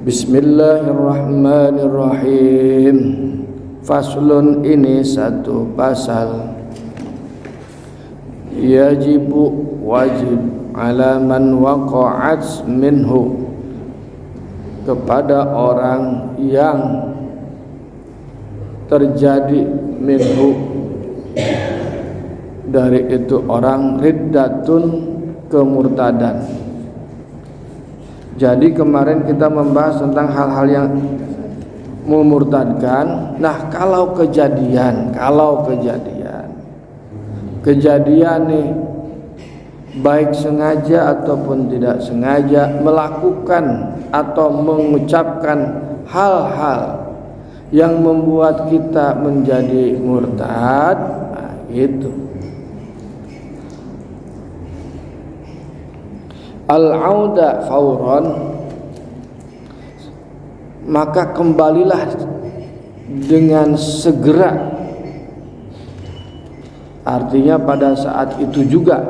Bismillahirrahmanirrahim. Faslun, ini satu pasal. Yajibu, wajib, ala man waqa'at minhu, kepada orang yang terjadi minhu, dari itu orang, riddatun, kemurtadan. Jadi kemarin kita membahas tentang hal-hal yang memurtadkan. Nah, kalau kejadian nih, baik sengaja ataupun tidak sengaja, melakukan atau mengucapkan hal-hal yang membuat kita menjadi murtad, nah, itu al-auda fauron, maka kembalilah dengan segera. Artinya pada saat itu juga,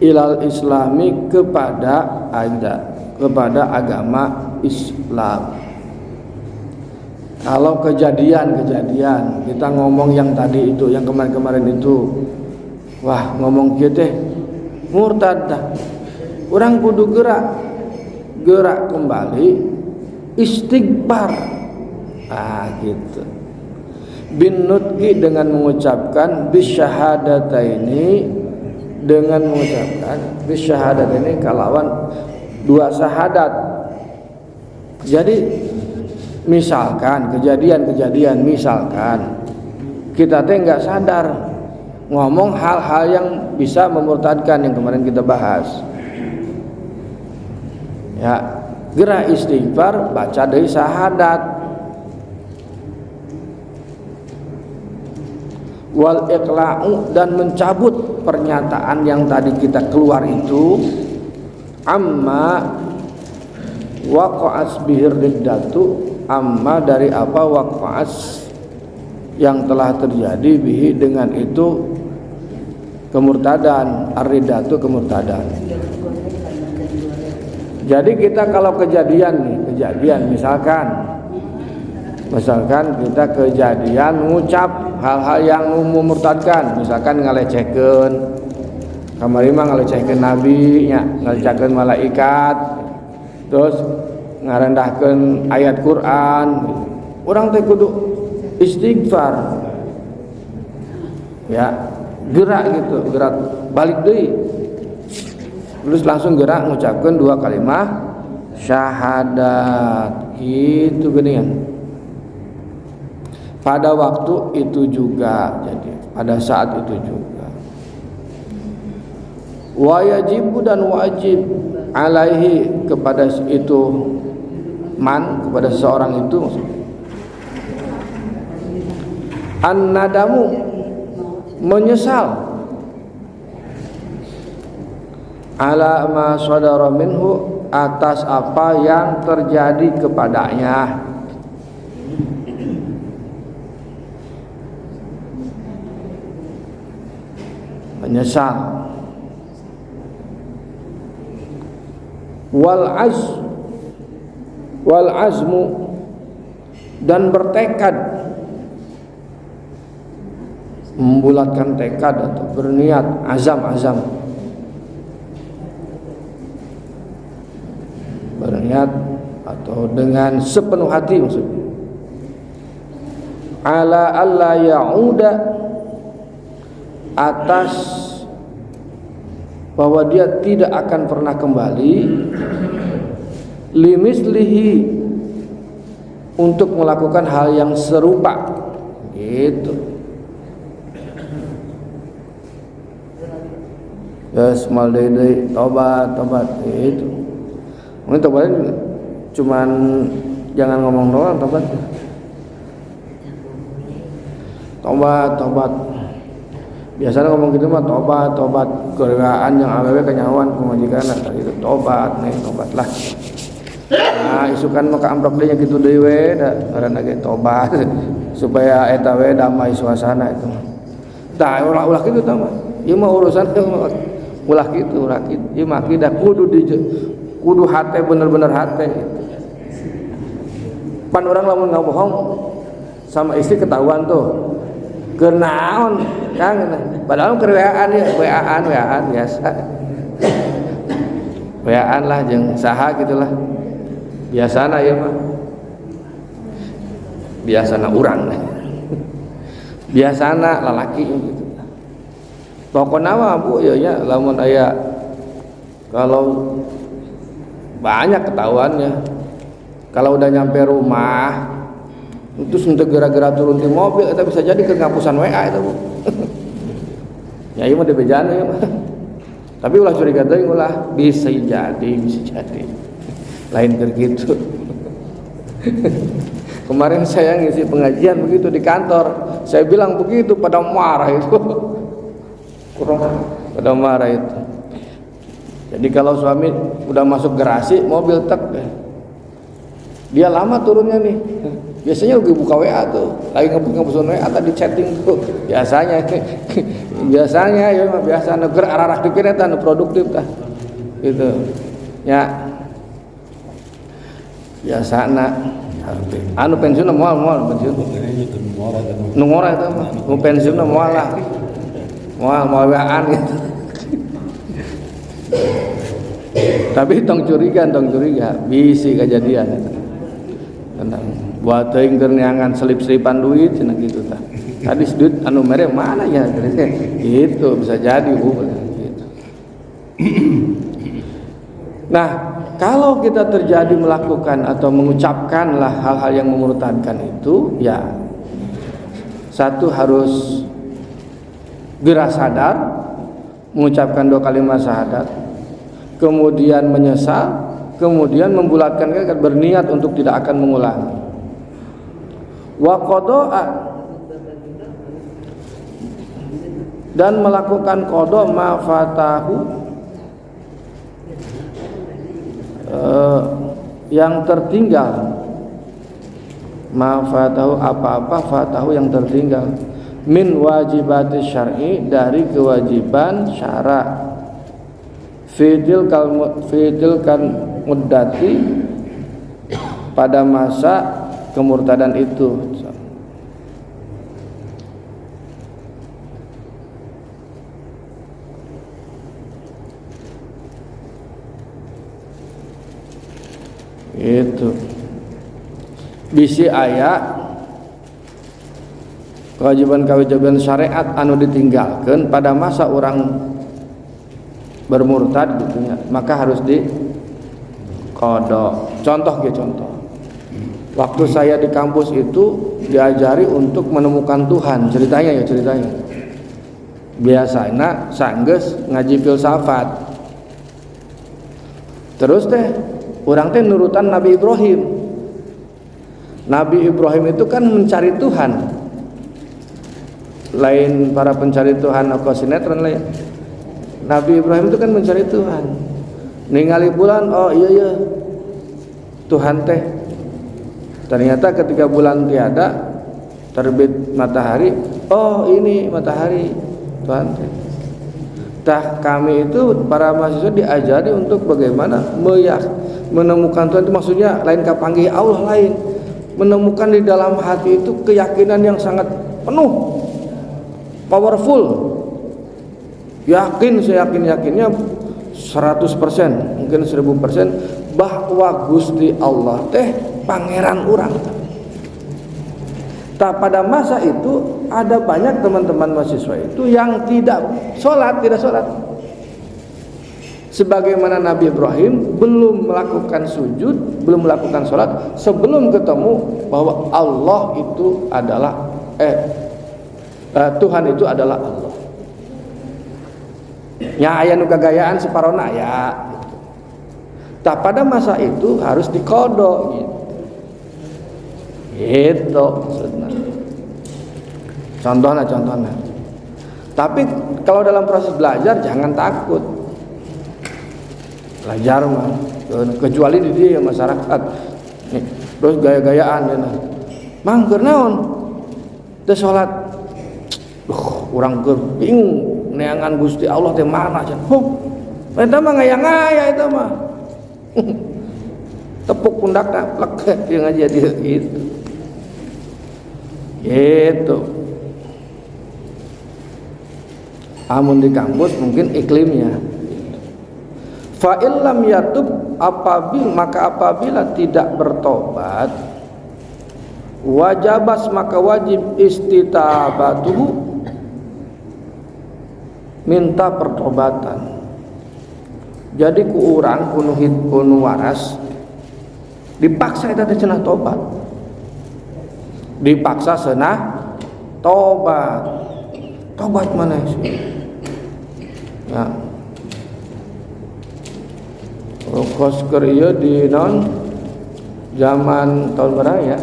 ilal islami, kepada agama Islam. Kalau kejadian kita ngomong yang tadi itu, yang kemarin itu, wah, ngomong gitu murtad dah. Orang kudu gerak kembali, istighfar, gitu. Bin nutqi, dengan mengucapkan bisyahadataini, dengan mengucapkan bisyahadataini, kalawan dua syahadat. Jadi misalkan kejadian, misalkan kita enggak sadar ngomong hal-hal yang bisa memurtadkan, yang kemarin kita bahas. Ya, gerak istighfar, baca dari syahadat. Wal iqla'u, dan mencabut pernyataan yang tadi kita keluar itu, amma waqa'as bihir riddatu, amma dari apa waqa'as yang telah terjadi, bihi dengan itu kemurtadan, ar-riddatu, kemurtadan. Jadi kita kalau kejadian misalkan kita kejadian ngucap hal-hal yang memurtadkan, misalkan ngalecehkeun, kamari mah ngalecehkeun nabi nya, ngalecehkeun malaikat, terus ngarendahkeun ayat Quran, urang teh kudu istighfar. Ya, gerak balik deui. Terus langsung gerak mengucapkan dua kalimat syahadat, gitu geningan. Pada waktu itu juga, jadi pada saat itu juga. Wa yajibu, dan wajib, alaihi, kepada itu kepada seseorang itu, an-nadamu, menyesal, ala ma sadara minhu, atas apa yang terjadi kepadanya. Menyesal. Wal azmu, dan bertekad, membulatkan tekad atau berniat, azam, berniat atau dengan sepenuh hati, maksudnya ala alla ya'uda, atas bahwa dia tidak akan pernah kembali, limislihi, untuk melakukan hal yang serupa, gitu. Ya, semal deui tobat, itu. Mungkin tobatnya cuman jangan ngomong doang, tobat. Biasanya ngomong gitu mah tobat geraan yang awewe kenyawan kumajikan, itu tobat lah. Nah, isukan maka amplop deui kitu deui we, da ngaranna ge tobat supaya eta we damai suasana itu. Tah ulah kitu tah mah. Ieu mah urusan ulah kitu, ieu mah akidah kudu hate bener-bener hate gitu. Pan orang lamun ngabohong sama istri ketahuan tuh. Kenaon Kang, padahal kerweaan ya, weaan biasa. Weaan lah jeung saha gitulah. Biasana ya mah. Biasana urang. Biasana lalaki gitu. Pokona mah Bu ya nya lamun aya kalau banyak ketahuannya. Kalau udah nyampe rumah terus untuk gara-gara turun di mobil itu bisa jadi kenghapusan WA itu Bu. Ya iya mah dibejaan ya mah. Tapi ulah curiga teuing ulah bisa jadi. Lain gitu. Kemarin saya ngisi pengajian begitu di kantor, saya bilang begitu pada marah itu. Pada marah itu. Jadi kalau suami udah masuk garasi mobil tek, dia lama turunnya nih. Biasanya lagi buka WA tuh, lagi ngebuka WA tadi chatting tuh. Biasanya ya biasa neger arah-arah dikit eta nu produktif tah. Gitu. Ya. Biasana anu pensiun moal pensiun. Nu ngora eta mah, nu pensiun moal lah. Moal WA-an gitu. Tapi tong curiga bisi kejadian eta. Tenang. Buat teuing keur neangan selip-selipan duit cenah gitu tah. Tadi duit anu mere mana ya? Gitu bisa jadi Bu gitu. Nah, kalau kita terjadi melakukan atau mengucapkanlah hal-hal yang memurtadkan itu, ya satu harus gerah sadar, mengucapkan 2 kalimat syahadat, kemudian menyesal, kemudian membulatkan tekad berniat untuk tidak akan mengulangi. Wa qada'a, dan melakukan qada ma fatahu, yang tertinggal. Ma fatahu, apa-apa fatahu yang tertinggal, min wajibati syar'i, dari kewajiban syara, fitil kan muddati, pada masa kemurtadan itu. Itu bisi aya kewajiban syariat anu ditinggalkan pada masa orang bermurtad gitu ya, maka harus di qada. Contoh. Waktu saya di kampus itu diajari untuk menemukan Tuhan, ceritanya. Biasanya sanggeus ngaji filsafat. Terus urang nurutan Nabi Ibrahim. Nabi Ibrahim itu kan mencari Tuhan. Lain para pencari Tuhan atau sinetron lain. Nabi Ibrahim itu kan mencari Tuhan. Ningali bulan, oh iya Tuhan teh. Ternyata ketika bulan tiada, terbit matahari, oh ini matahari Tuhan teh. Tah kami itu para mahasiswa diajari untuk bagaimana menemukan Tuhan, itu maksudnya lain kapanggih Allah lain, menemukan di dalam hati itu keyakinan yang sangat penuh, powerful, seyakinnya 100%, mungkin 1000% bahwa Gusti Allah teh pangeran urang. Pada masa itu ada banyak teman-teman mahasiswa itu yang tidak sholat. Sebagaimana Nabi Ibrahim belum melakukan sujud, belum melakukan sholat sebelum ketemu bahwa Allah itu adalah Tuhan itu adalah Allah. Ya aya nu gagayaan separona ya. Pada masa itu harus diqada gitu. Itu maksudnya. Contohnya. Tapi kalau dalam proses belajar jangan takut. Belajar mah kecuali di dia masyarakat. Nih, terus gaya-gayaan ya. Mang keur naon? Teu salat. Urang keur bingung neangan Gusti Allah teh mana cenah. Eta mah ngaya-ngaya eta mah. tepuk pundakna plek yang aja dia itu. Gitu. Amun di kampus mungkin iklimnya. Fa illam yatub apabila tidak bertobat, wajabas maka wajib istitabatuhu, minta pertobatan. Jadi ku urang kuno waras dipaksa eta teh cenah tobat. Dipaksa cenah tobat. Tobat mana sih? Ya. Rokos kerja di non zaman tahun berapa ya?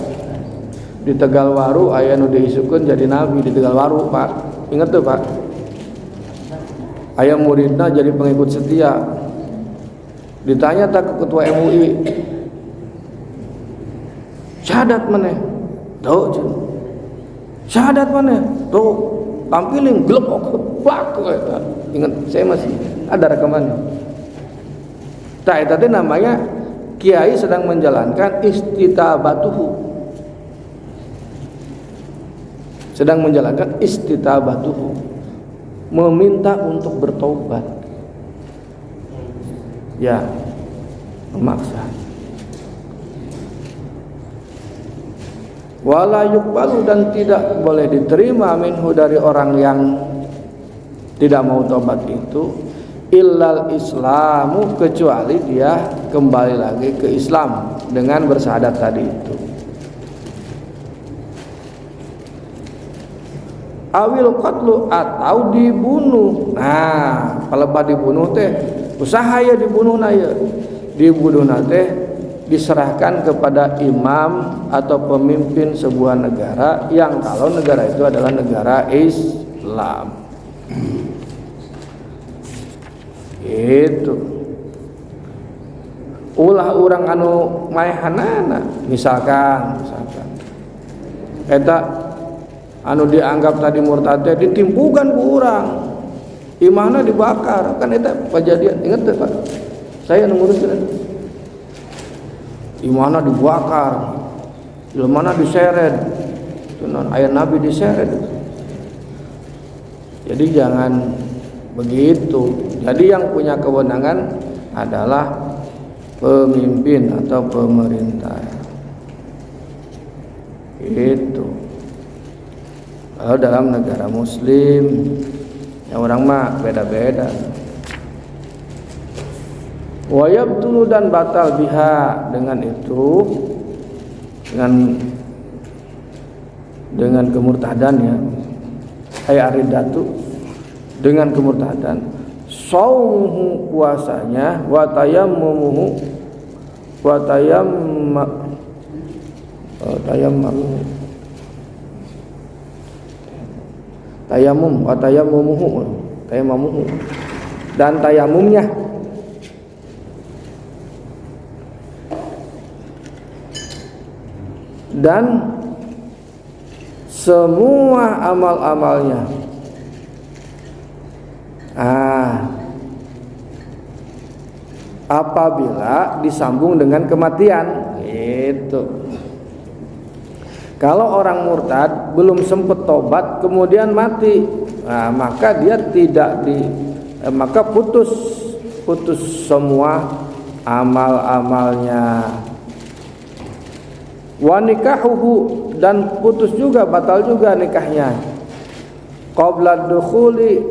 Di Tegalwaru aya nu diisukeun jadi nabi di Tegalwaru, Pak. Ingat tuh, Pak. Aya muridna jadi pengikut setia. Ditanya tak ke ketua MUI. Syahadat maneh? Tuh, syahadat maneh? Tuh, tampilin glebok bak eta. Ingat saya masih ada rekamannya. Tah eta teh namanya kiai sedang menjalankan istitabatuhu. Sedang menjalankan istitabatuhu, meminta untuk bertobat. Ya, memaksa. Wala yuqbalu dan tidak boleh diterima minhu dari orang yang tidak mau tobat itu illal islamu, kecuali dia kembali lagi ke Islam dengan bersyahadat tadi itu. Awil qatlu atau dibunuh. Nah, kalau dibunuh teh usaha ya dibunuh na ya. Dibunuh na teh diserahkan kepada imam atau pemimpin sebuah negara yang kalau negara itu adalah negara Islam. Itu ulah orang anu maehanana misalkan eta anu dianggap tadi murtad ditimpukan ku urang, imahna dibakar, kan eta kejadian. Ingat teh Pak, saya anu nguruskeun imahna dibakar, ilmana diseret, tunan aya nabi diseret. Jadi jangan begitu. Jadi yang punya kewenangan adalah pemimpin atau pemerintah. Itu. Kalau dalam negara muslim ya orang mah beda-beda. Wa yabtulu dan batal biha dengan itu, dengan kemurtadan ya. Ay aridatu dengan kemurtadan. Saumuhu puasanya, wa tayammumuhu wa tayammumuhu dan tayamumnya. Dan semua amal-amalnya. Apabila disambung dengan kematian, itu. Kalau orang murtad belum sempat tobat kemudian mati, maka dia maka putus semua amal-amalnya. Wa nikahuhu dan putus juga, batal juga nikahnya. Qabla dukhuli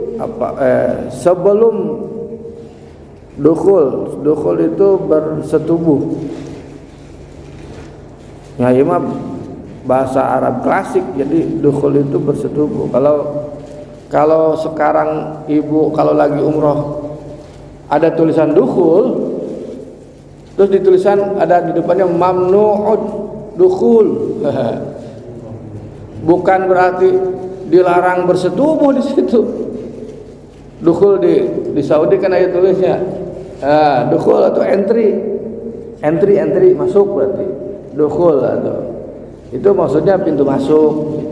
sebelum dukhul itu bersetubuh. Ya, ini mah bahasa Arab klasik, jadi dukhul itu bersetubuh. Kalau sekarang ibu kalau lagi umroh ada tulisan dukhul, terus di tulisan ada di depannya mamnu'ud dukhul. Bukan berarti dilarang bersetubuh di situ. Dukhul di Saudi kan ada tulisnya. Dukhul atau entry masuk berarti. Dukhul atau itu maksudnya pintu masuk.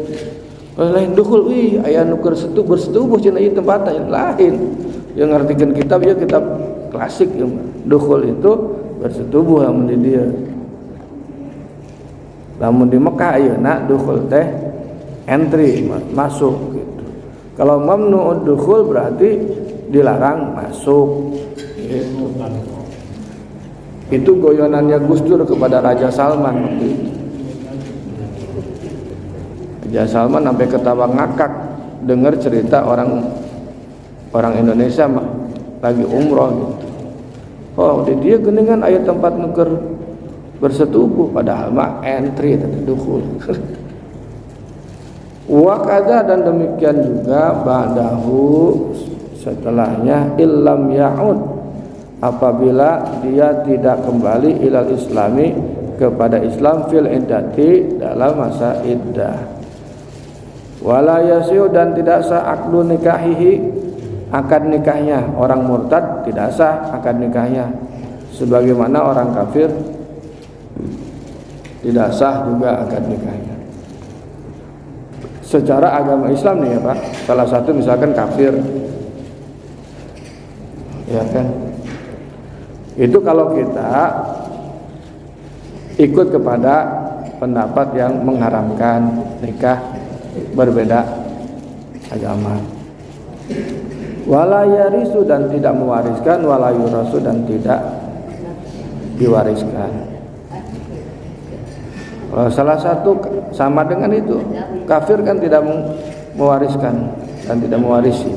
Lain dukhul, aya nu bersetubuh cenah ieu tempatna lain. Yang ngartikeun kitab ya kitab klasik ya. Dukhul itu bersetubuh lamun di dieu. Lamun di Mekah ayeuna dukhul teh entry masuk gitu. Kalau mamnu'ud dukhul berarti dilarang masuk gitu. Itu goyonannya Gus Dur kepada Raja Salman waktu itu. Raja Salman sampai ketawa ngakak dengar cerita orang Indonesia lagi umroh gitu. Oh, dia geningan aya tempat nuker bersetubuh padahal mah entry tadi dukhul. Wa kadza dan demikian juga ba'dahu setelahnya illam ya'ud apabila dia tidak kembali ilal islami kepada Islam fil iddati dalam masa iddah. Wala yasiu dan tidak sah akdu nikahihi akad nikahnya orang murtad tidak sah akad nikahnya sebagaimana orang kafir tidak sah juga akad nikahnya. Secara agama Islam nih ya Pak, salah satu misalkan kafir, ya kan? Itu kalau kita ikut kepada pendapat yang mengharamkan nikah berbeda agama. Wala yarisu dan tidak mewariskan, wala yurasu dan tidak diwariskan. Salah satu sama dengan itu, kafir kan tidak mewariskan dan tidak mewarisi.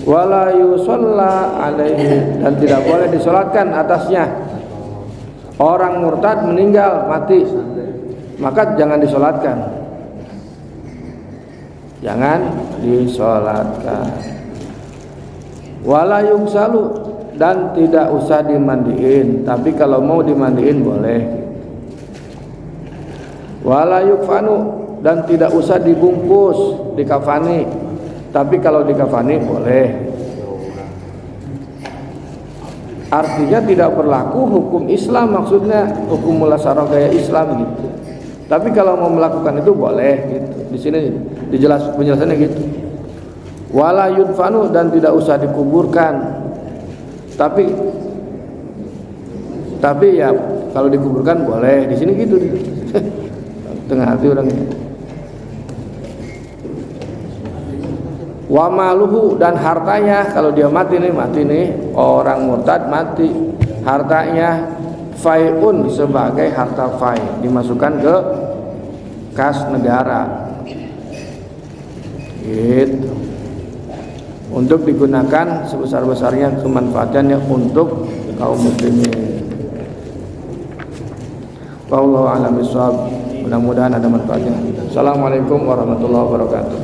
Wala yusalla alaihi dan tidak boleh disolatkan atasnya. Orang murtad meninggal mati, maka jangan disolatkan. Jangan disolatkan. Wala yungsalu dan tidak usah dimandiin, tapi kalau mau dimandiin boleh. Wala yukfanu dan tidak usah dibungkus, dikafani, tapi kalau dikafani boleh. Artinya tidak berlaku hukum Islam, maksudnya hukum mulasarah gaya Islam gitu. Tapi kalau mau melakukan itu boleh gitu. Di sini penjelasannya gitu. Wala yudfanu dan tidak usah dikuburkan. Tapi ya kalau dikuburkan boleh. Di sini gitu. Tengah hati orang ini. Wa maluhu dan hartanya kalau dia mati nih orang murtad mati, hartanya fai'un sebagai harta fai dimasukkan ke kas negara gitu, untuk digunakan sebesar-besarnya kemanfaatannya untuk kaum muslimin. Wallahu a'lam bishawab. Mudah-mudahan ada manfaatnya. Assalamualaikum warahmatullahi wabarakatuh.